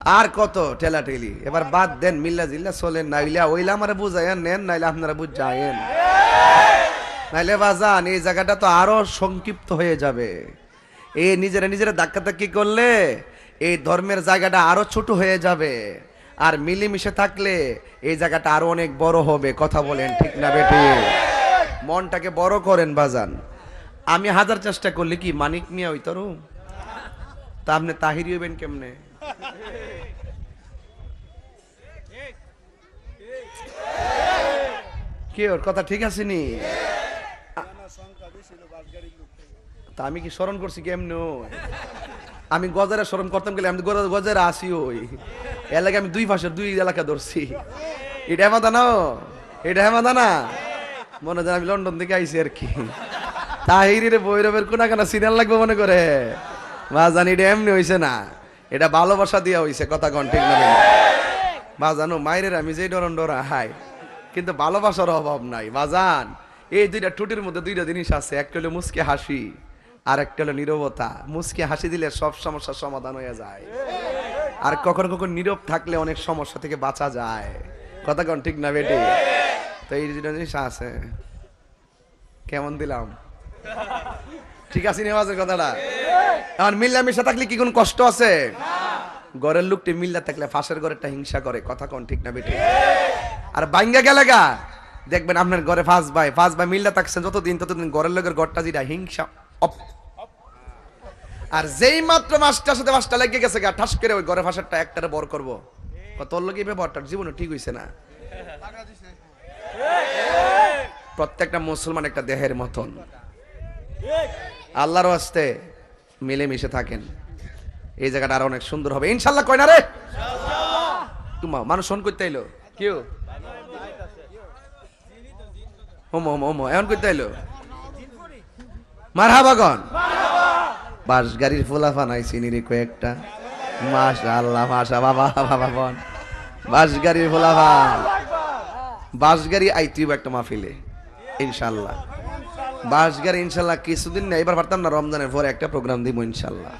আর কত ঠেলাঠেলি, এবার বাদ দেন, মিল্লা জিল্লা চলেন, নাইলে ওইলা আমারে বুঝাইয়া নেন, নাইলে আপনারা বুঝায়েন, নাইলে বাজান এই জায়গাটা তো আরো সংক্ষিপ্ত হয়ে যাবে। এই নিজেরা নিজেরা ধাক্কাধাক্কি করলে এই ধর্মের জায়গাটা আরো ছোট হয়ে যাবে, আর মিলেমিশে থাকলে এই জায়গাটা আরো অনেক বড় হবে। কথা বলেন ঠিক না বেটি? মনটাকে বড় করেন বাজান। আমি হাজার চেষ্টা করলে কি মানিক মিয়া হইতারু? তা আপনি তাহিরি হইবেন কেমনে? কি ওর কথা ঠিক আছে নি? তা আমি কি স্মরণ করছি কেমন? আমি গজারে স্মরণ করতাম গেলে আমি গজারে আসি, ওই এলাকা আমি দুই পাশের দুই এলাকা ধরছি। এটা হেমাদা না, এটা হেমাদা না, মনে হয় আমি লন্ডন থেকে আইছি আর কি। তাহিরে বৈরবের কোনা কানা সিরিয়াল লাগবে মনে করে মা জানি, এটা এমনি হইছে না, এটা ভালোবাসা দিয়া হইছে। কথা কন ঠিক না মা জানো? মায়ের আমি যে ডরন ডরা হাই, কিন্তু ভালোবাসার অভাব নাই বাজান। এই দুইটা টুটির মধ্যে দুইটা জিনিস আছে, একটা হলো মুচকে হাসি, আর একটা হলো নীরবতা। মুচকে হাসি দিলে সব সমস্যার সমাধান হয়ে যায়, আর কখনো কখনো নীরব থাকলে অনেক সমস্যা থেকে বাঁচা যায়। কথা কন ঠিক না বেটি? তো এই দুইটা জিনিস আছে। কেমন দিলাম? ঠিক আছে নেওয়াজের কথাটা? এখন মিল্লামিশা থাকলে কি কোনো কষ্ট আছে? ঘরের লোকটি মিল্লা থাকলে ফাঁসের ঘরেরটা হিংসা করে। কথা কন ঠিক না বেটি? আর বাইঙ্গা গেলে গা দেখবেন আপনার ঘরে ফাঁস ভাই মিল্লা থাকছেন যতদিন, ততদিন ঘরের লোকের ঘরটা যেটা হিংসা। আর যেই মাত্র মাসটার সাথে মাসটা লেগে গেছে গা, ঠাস করে ওই ঘরে ফাঁসেরটা একটারে বর করবো। তোর লোক এই ব্যাপারটার জীবনে ঠিক হইছে না। প্রত্যেকটা মুসলমান একটা দেহের মতন, আল্লাহর ওয়াস্তে মিলেমিশে থাকেন, এই জায়গাটা আরো অনেক সুন্দর হবে ইনশাল্লাহ। কয় না রে তোমা মানুষ ফোন করতে এলো কেউ? হোমো হোমো হোমো এমন করতে এলো? মারহাবাগন বাস গাড়ির ফুলাফা নাই চিনিরি কয়েকটা। মাশাআল্লাহ মাশা বাবা বাবা বন বাস গাড়ির ফুলাফা, বাস গাড়ি আইতিব একটা মাহফিলে ইনশাল্লাহ। বাস গাড়ি ইনশাল্লাহ কিছুদিন না, এবার পারতাম না, রমজানের পরে একটা প্রোগ্রাম দিব ইনশাল্লাহ।